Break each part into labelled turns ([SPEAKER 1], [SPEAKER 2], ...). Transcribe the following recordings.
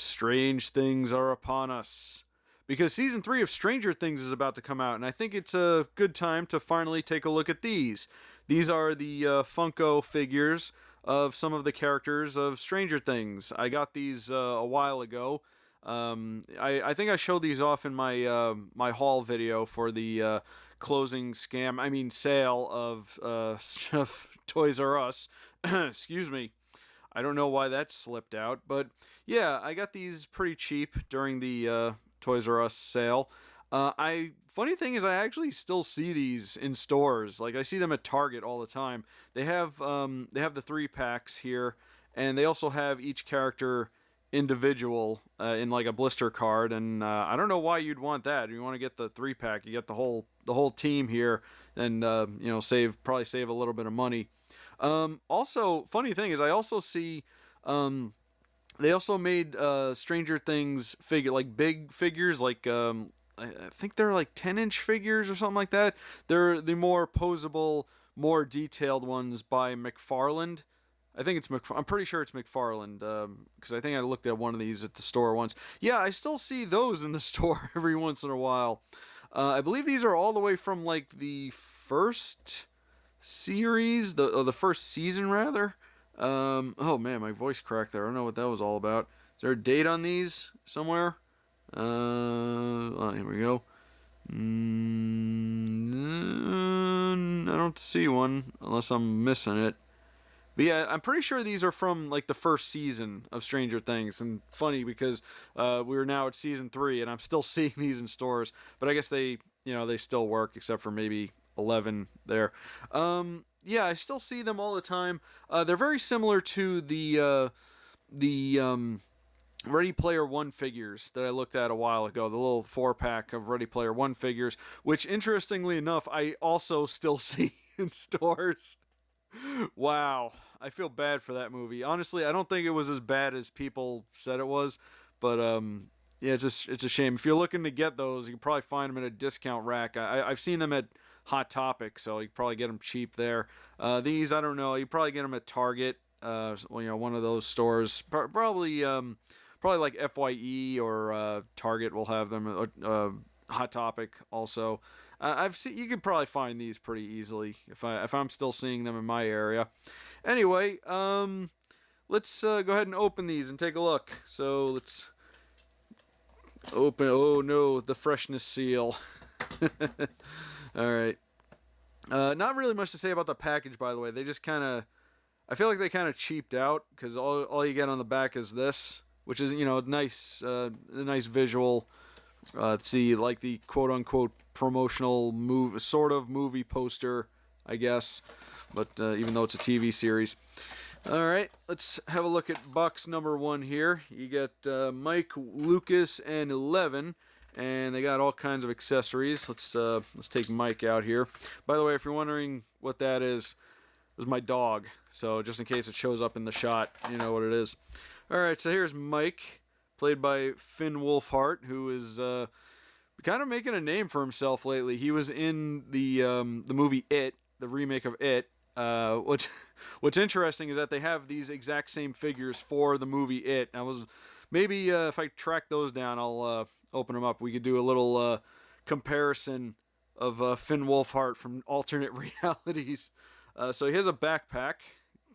[SPEAKER 1] strange things are upon us. Because season 3 of Stranger Things is about to come out, and I think it's a good time to finally take a look at these. These are the Funko figures of some of the characters of Stranger Things. I got these a while ago. I think I showed these off in my my haul video for the closing sale of Toys R Us. Excuse me. I don't know why that slipped out, but yeah, I got these pretty cheap during the Toys R Us sale. Funny thing is, I actually still see these in stores. Like, I see them at Target all the time. They have the 3-packs here, and they also have each character individual in like a blister card. And I don't know why you'd want that. If you want to get the 3-pack, you get the whole team here, and probably save a little bit of money. Also, funny thing is, I also see they also made Stranger Things big figures, like I think they're like 10-inch figures or something like that. They're the more posable, more detailed ones by McFarland. I think I'm pretty sure it's McFarland, because I think I looked at one of these at the store once. Yeah, I still see those in the store every once in a while. I believe these are all the way from like the first series, the first season rather. Oh man, my voice cracked there. I don't know what that was all about. Is there a date on these somewhere? Here we go. I don't see one unless I'm missing it. But yeah, I'm pretty sure these are from like the first season of Stranger Things. And funny because we're now at season 3 and I'm still seeing these in stores. But I guess they still work, except for maybe 11 there. Yeah, I still see them all the time. They're very similar to the Ready Player One figures that I looked at a while ago, the little 4-pack of Ready Player One figures, which interestingly enough, I also still see in stores. Wow, I feel bad for that movie. Honestly, I don't think it was as bad as people said it was, but yeah, it's a shame. If you're looking to get those, you can probably find them at a discount rack. I've seen them at Hot Topic, so you can probably get them cheap there. These, I don't know, you probably get them at Target, one of those stores, probably like FYE or Target will have them. Hot Topic also. You could probably find these pretty easily if I'm still seeing them in my area. Anyway, let's go ahead and open these and take a look. So let's open. Oh no, the freshness seal. All right. Not really much to say about the package, by the way. They just I feel like they kind of cheaped out because all you get on the back is this, which is a nice visual. See, like the quote-unquote promotional movie poster, I guess, but even though it's a TV series. Alright, let's have a look at box number 1 here. You get Mike, Lucas, and 11, and they got all kinds of accessories. Let's take Mike out here. By the way, if you're wondering what that is, it was my dog, so just in case it shows up in the shot, you know what it is. Alright, so here's Mike, played by Finn Wolfhard, who is kind of making a name for himself lately. He was in the movie It, the remake of It. What's interesting is that they have these exact same figures for the movie It. Maybe if I track those down, I'll open them up. We could do a little comparison of Finn Wolfhard from alternate realities. So he has a backpack.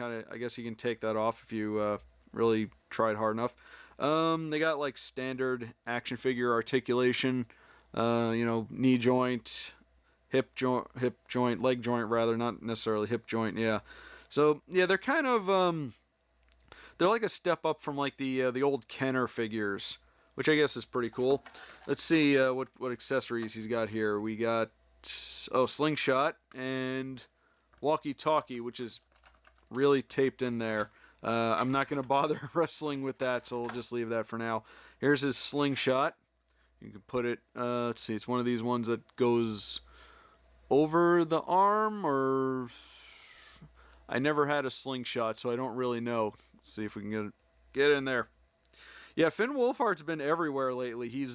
[SPEAKER 1] I guess you can take that off if you really tried hard enough. They got like standard action figure articulation, knee joint, hip joint, leg joint rather, not necessarily hip joint. Yeah. So yeah, they're kind of they're like a step up from like the old Kenner figures, which I guess is pretty cool. Let's see what accessories he's got here. We got slingshot and walkie-talkie, which is really taped in there. I'm not going to bother wrestling with that, so we'll just leave that for now. Here's his slingshot. You can put it, let's see, it's one of these ones that goes over the arm, or... I never had a slingshot, so I don't really know. Let's see if we can get in there. Yeah, Finn Wolfhard's been everywhere lately. He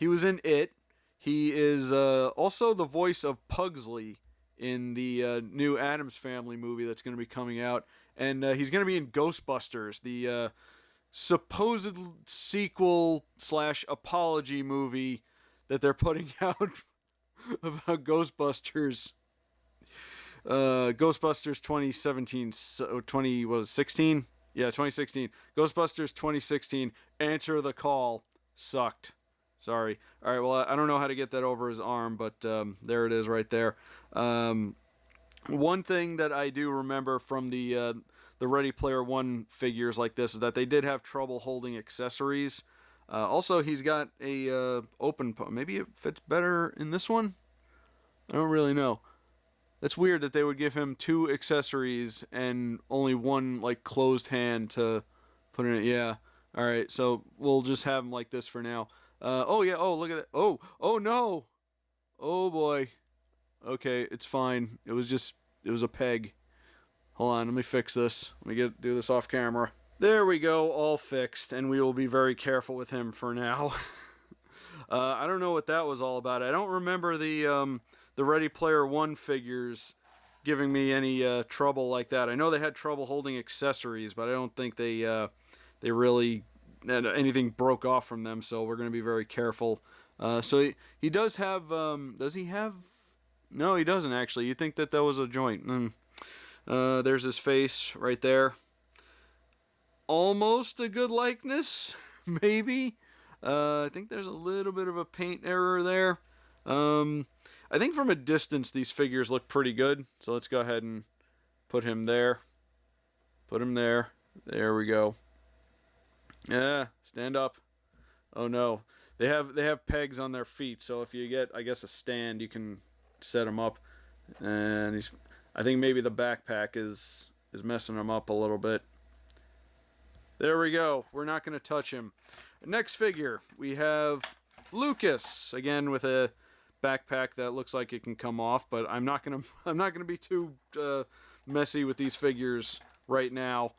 [SPEAKER 1] was in It. He is also the voice of Pugsley in the new Addams Family movie that's going to be coming out. And he's going to be in Ghostbusters, the supposed sequel / apology movie that they're putting out about Ghostbusters. Ghostbusters 2017, 16? Yeah, 2016. Ghostbusters 2016, Answer the Call. Sucked. Sorry. All right, well, I don't know how to get that over his arm, but there it is right there. One thing that I do remember from the Ready Player One figures like this is that they did have trouble holding accessories. Also, he's got a open... Maybe it fits better in this one? I don't really know. That's weird that they would give him 2 accessories and only one, like, closed hand to put in it. Yeah. All right, so we'll just have him like this for now. Oh, yeah. Oh, look at that. Oh, no. Oh, boy. Okay, it's fine. It was a peg. Hold on, let me fix this. Let me do this off camera. There we go, all fixed, and we will be very careful with him for now. I don't know what that was all about. I don't remember the Ready Player One figures giving me any trouble like that. I know they had trouble holding accessories, but I don't think they really anything broke off from them. So we're going to be very careful. So he does have. Does he have? No, he doesn't actually. You'd think that was a joint. There's his face right there. Almost a good likeness, maybe. I think there's a little bit of a paint error there. I think from a distance these figures look pretty good. So let's go ahead and put him there. Put him there. There we go. Yeah, stand up. Oh no. They have pegs on their feet, so if you get, I guess, a stand, you can set him up. And I think maybe the backpack is messing him up a little bit. There we go. We're not going to touch him. Next figure, we have Lucas, again with a backpack that looks like it can come off, but I'm not gonna be too messy with these figures right now,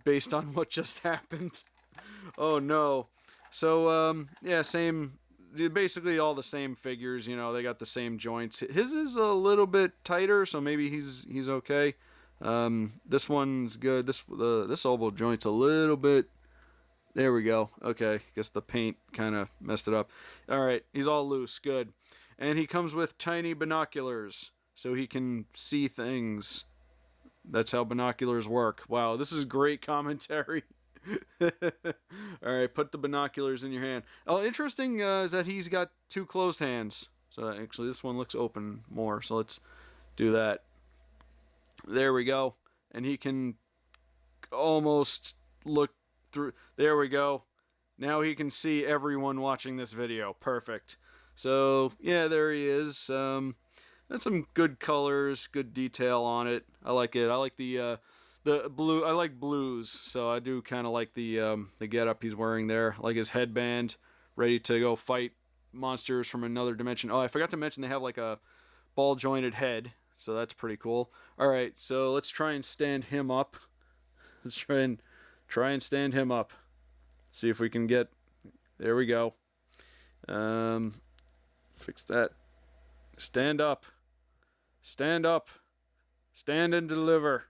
[SPEAKER 1] based on what just happened. Oh no. So yeah, basically all the same figures. You know, they got the same joints. His is a little bit tighter, so maybe he's okay. This one's good. This elbow joint's a little bit. There we go. Okay, guess the paint kind of messed it up. All right, he's all loose. Good. And he comes with tiny binoculars, so he can see things. That's how binoculars work. Wow, this is great commentary. All right, put the binoculars in your hand. Oh, interesting is that he's got 2 closed hands. So actually, this one looks open more. So let's do that. There we go. And he can almost look through. There we go. Now he can see everyone watching this video. Perfect. So yeah, there he is. That's some good colors, good detail on it. I like it. I like the blue. I like blues, so I do kind of like the getup he's wearing there. I like his headband, ready to go fight monsters from another dimension. Oh, I forgot to mention they have like a ball jointed head, so that's pretty cool. All right, so let's try and stand him up. Let's try and stand him up. See if we can get. There we go. Fix that. Stand up. Stand up. Stand and deliver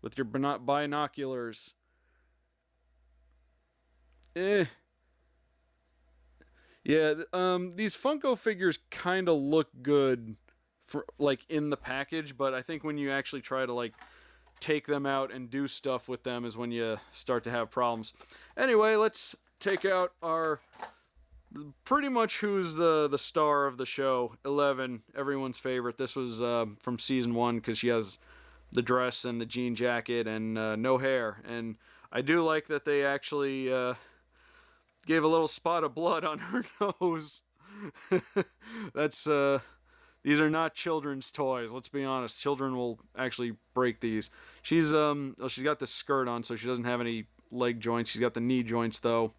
[SPEAKER 1] with your binoculars. Yeah, these Funko figures kind of look good for like in the package, but I think when you actually try to like take them out and do stuff with them is when you start to have problems. Anyway, let's take out our pretty much who's the star of the show, 11, everyone's favorite. This was from season 1 because she has the dress and the jean jacket and no hair. And I do like that they actually gave a little spot of blood on her nose. That's these are not children's toys. Let's be honest. Children will actually break these. She's got the skirt on, so she doesn't have any leg joints. She's got the knee joints though.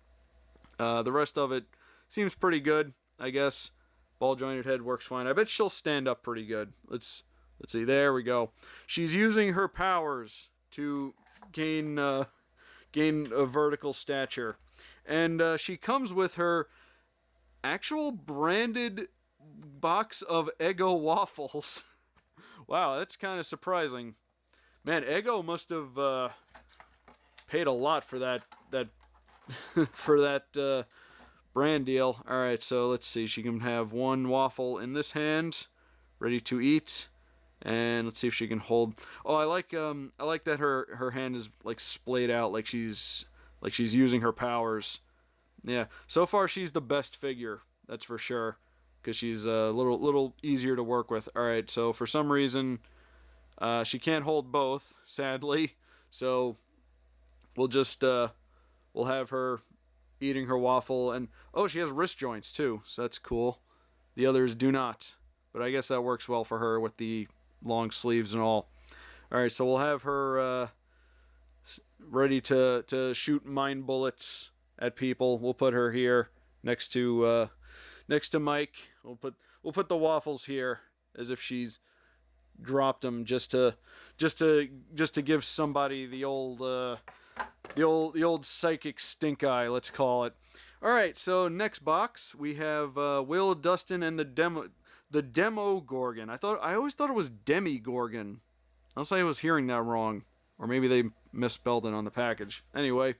[SPEAKER 1] The rest of it seems pretty good, I guess. Ball jointed head works fine. I bet she'll stand up pretty good. Let's see. There we go. She's using her powers to gain a vertical stature, and she comes with her actual branded box of Eggo waffles. Wow, that's kind of surprising. Man, Eggo must have paid a lot for that for that brand deal. All right, so let's see. She can have one waffle in this hand, ready to eat, and let's see if she can hold. Oh, I like that her hand is like splayed out, like she's using her powers. Yeah, so far she's the best figure. That's for sure, because she's a little easier to work with. All right, so for some reason, she can't hold both, sadly. So we'll just we'll have her eating her waffle, and oh, she has wrist joints too, so that's cool. The others do not, but I guess that works well for her with the long sleeves and all. All right, so we'll have her ready to shoot mine bullets at people. We'll put her here next to Mike. We'll put the waffles here as if she's dropped them just to give somebody the old psychic stink eye, let's call it. All right, so next box we have Will, Dustin, and the demo Gorgon. I always thought it was Demi Gorgon, unless I was hearing that wrong, or maybe they misspelled it on the package. Anyway,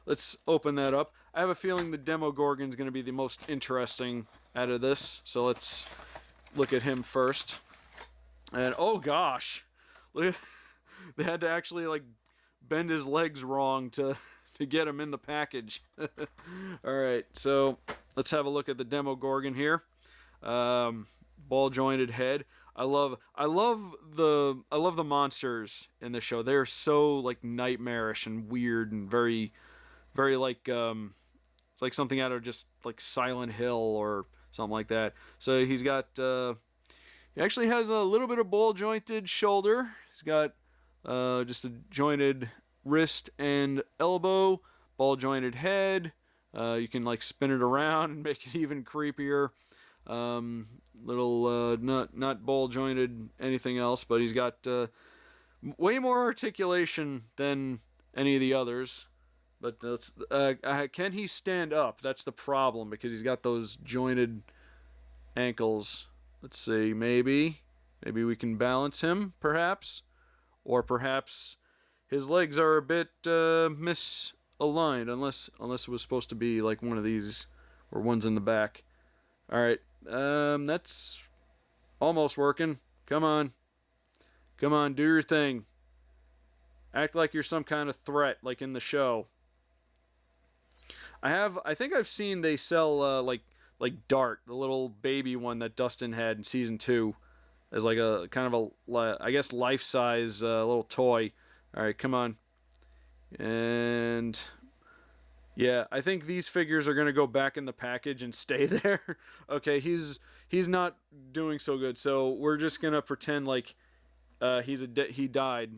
[SPEAKER 1] let's open that up. I have a feeling the demo Gorgon is going to be the most interesting out of this, so let's look at him first. And oh gosh, look, they had to actually like bend his legs wrong to get him in the package. All right, so let's have a look at the demo Gorgon here. Ball jointed head. I love the monsters in the show. They're so like nightmarish and weird and very like it's like something out of just like Silent Hill or something like that. So he's got he actually has a little bit of ball jointed shoulder. He's got just a jointed wrist and elbow, ball jointed head. You can like spin it around and make it even creepier. Little not ball jointed anything else, but he's got way more articulation than any of the others. But can he stand up? That's the problem, because he's got those jointed ankles. Let's see, maybe we can balance him, perhaps, or perhaps his legs are a bit misaligned, unless it was supposed to be like one of these, or one's in the back. All right, that's almost working. Come on, do your thing. Act like you're some kind of threat, like in the show. I think I've seen they sell like Dart, the little baby one that Dustin had in season 2, as like a kind of a, I guess, life-size little toy. All right, come on. And yeah, I think these figures are gonna go back in the package and stay there. Okay, he's not doing so good, so we're just gonna pretend like he died.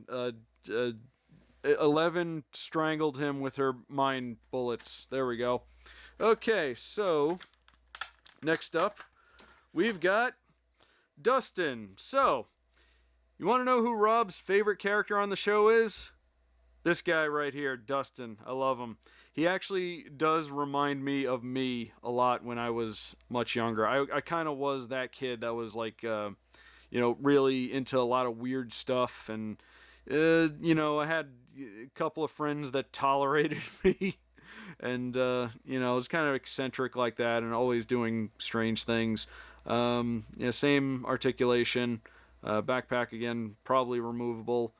[SPEAKER 1] 11 strangled him with her mine bullets. There we go. Okay, so next up, we've got Dustin. So, you want to know who Rob's favorite character on the show is? This guy right here, Dustin. I love him. He actually does remind me of me a lot when I was much younger. I kind of was that kid that was like, really into a lot of weird stuff. And, I had a couple of friends that tolerated me. And, I was kind of eccentric like that and always doing strange things. Same articulation. Backpack again, probably removable.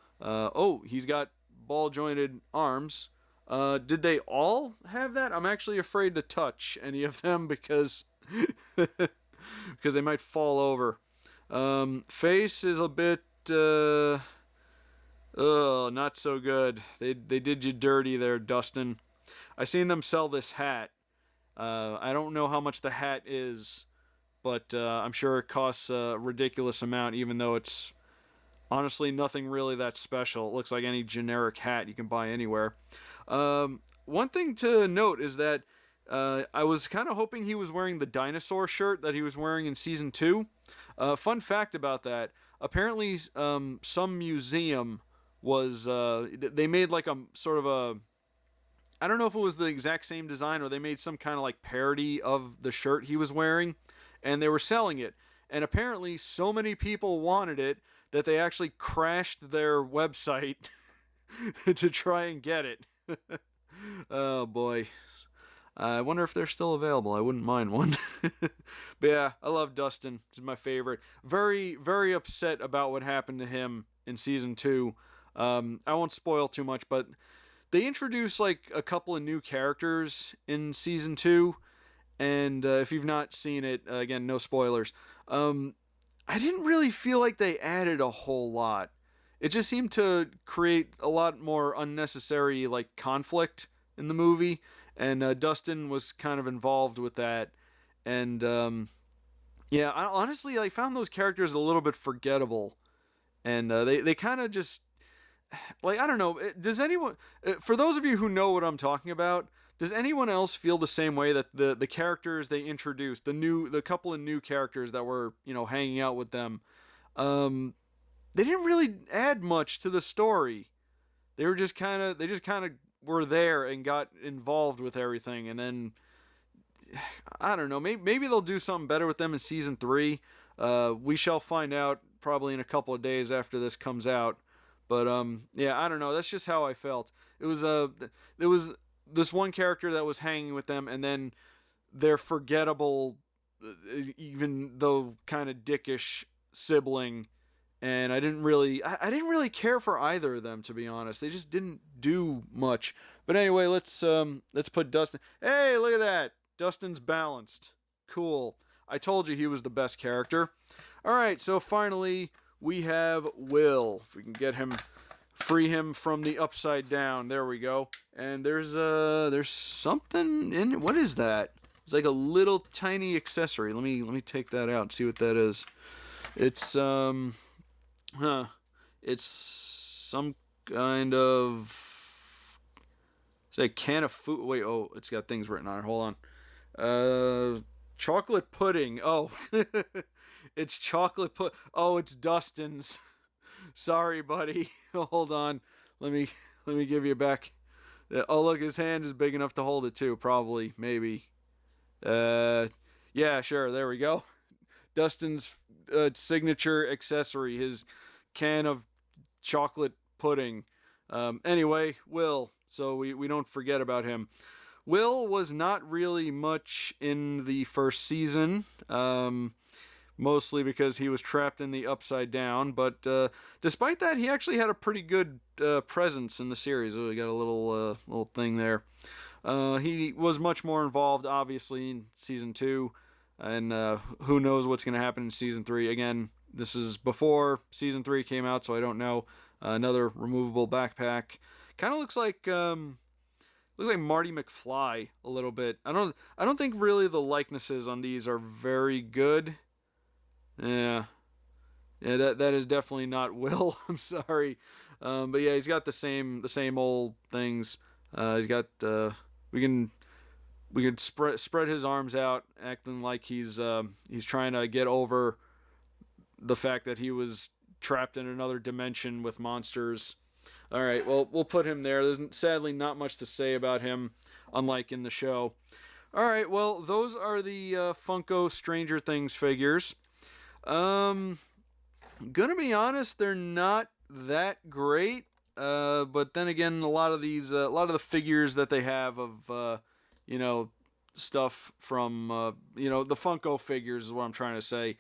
[SPEAKER 1] He's got ball jointed arms. Did they all have that? I'm actually afraid to touch any of them because because they might fall over. Face is a bit not so good. They did you dirty there, Dustin. I seen them sell this hat. I don't know how much the hat is, but I'm sure it costs a ridiculous amount, even though it's honestly nothing really that special. It looks like any generic hat you can buy anywhere. One thing to note is that I was kind of hoping he was wearing the dinosaur shirt that he was wearing in season 2. Fun fact about that: apparently, some museum was they made like a sort of a, I don't know if it was the exact same design or they made some kind of like parody of the shirt he was wearing, and they were selling it. And apparently, so many people wanted it that they actually crashed their website to try and get it. Oh boy. I wonder if they're still available. I wouldn't mind one. But yeah, I love Dustin. He's my favorite. Very, very upset about what happened to him in season 2. I won't spoil too much, but they introduced like a couple of new characters in season 2. And if you've not seen it, again, no spoilers. I didn't really feel like they added a whole lot. It just seemed to create a lot more unnecessary like conflict in the movie, and Dustin was kind of involved with that. And yeah, I honestly like found those characters a little bit forgettable, and they kind of just like I don't know. Does anyone, for those of you who know what I'm talking about, does anyone else feel the same way that the characters they introduced, the couple of new characters that were hanging out with them, they didn't really add much to the story. They just kind of were there and got involved with everything, and then I don't know. Maybe they'll do something better with them in season 3. We shall find out probably in a couple of days after this comes out. But yeah, I don't know. That's just how I felt. It was this one character that was hanging with them, and then their forgettable, even though kind of dickish sibling. And I didn't really care for either of them, to be honest. They just didn't do much. But anyway, let's put Dustin. Hey, look at that. Dustin's balanced. Cool. I told you he was the best character. All right, so finally we have Will. If we can get him, free him from the upside down. There we go. And there's something in it. What is that? It's like a little tiny accessory. Let me take that out and see what that is. It's it's some kind of, it's a can of food. Wait, oh, it's got things written on it. Hold on. Chocolate pudding. Oh, it's chocolate Oh, it's Dustin's. Sorry, buddy. Hold on. Let me give you back. Oh, look, his hand is big enough to hold it too. Probably, maybe. Yeah, sure. There we go. Dustin's signature accessory, his can of chocolate pudding. Anyway, Will, so we don't forget about him. Will was not really much in the first season, mostly because he was trapped in the Upside Down, but despite that, he actually had a pretty good presence in the series. Oh, we got a little thing there. He was much more involved, obviously, in season 2, and who knows what's going to happen in season 3. Again, this is before season 3 came out, so I don't know. Another removable backpack. Kind of looks like Marty McFly a little bit. I don't think really the likenesses on these are very good. Yeah, that is definitely not Will. I'm sorry, but yeah, he's got the same old things. He's got we could spread his arms out, acting like he's trying to get over the fact that he was trapped in another dimension with monsters. All right, well, we'll put him there. There's sadly not much to say about him, unlike in the show. All right, well, those are the Funko Stranger Things figures. Gonna be honest, they're not that great. But then again, a lot of the figures that they have of, stuff from, the Funko figures is what I'm trying to say.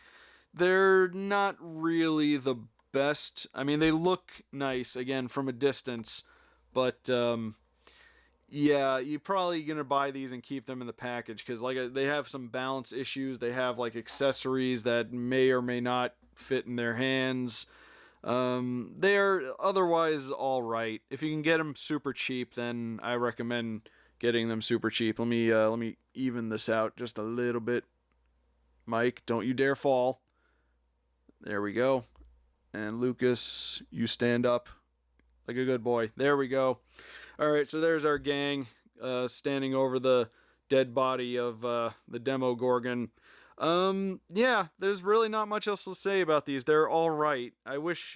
[SPEAKER 1] They're not really the best. I mean, they look nice, again, from a distance, but, yeah, you're probably going to buy these and keep them in the package, because, they have some balance issues. They have, accessories that may or may not fit in their hands. They are otherwise all right. If you can get them super cheap, then I recommend getting them super cheap. Let me even this out just a little bit. Mike, don't you dare fall. There we go. And Lucas, you stand up like a good boy. There we go. All right, so there's our gang standing over the dead body of the demo Gorgon. Yeah, there's really not much else to say about these. They're all right. I wish,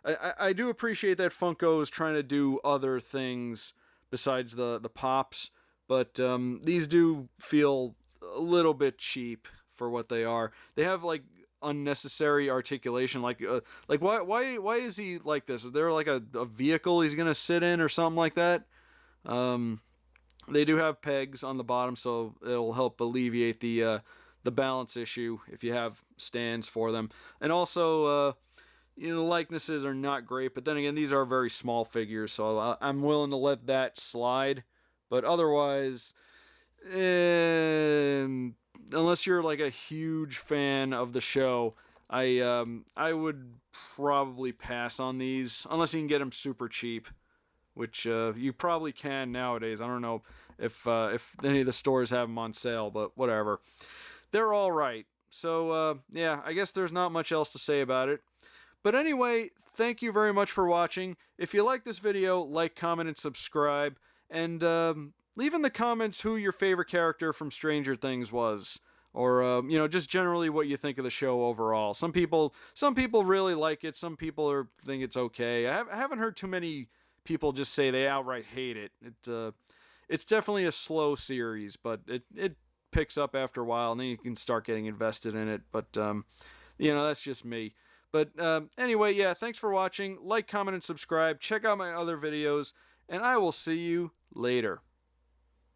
[SPEAKER 1] I do appreciate that Funko is trying to do other things besides the pops, but these do feel a little bit cheap for what they are. They have unnecessary articulation, why is he like this? Is there a vehicle he's gonna sit in or something like that? They do have pegs on the bottom, so it'll help alleviate the balance issue if you have stands for them. And also, the likenesses are not great, but then again, these are very small figures, so I'm willing to let that slide. But otherwise, unless you're like a huge fan of the show, I would probably pass on these unless you can get them super cheap, which you probably can nowadays. I don't know if any of the stores have them on sale, but whatever. They're all right. So yeah, I guess there's not much else to say about it. But anyway, thank you very much for watching. If you like this video, like, comment, and subscribe. And leave in the comments who your favorite character from Stranger Things was. Or, just generally what you think of the show overall. Some people really like it. Some people think it's okay. I haven't heard too many people just say they outright hate it. It's definitely a slow series, but it picks up after a while, and then you can start getting invested in it. But, that's just me. But anyway, yeah, thanks for watching. Like, comment, and subscribe. Check out my other videos, and I will see you later.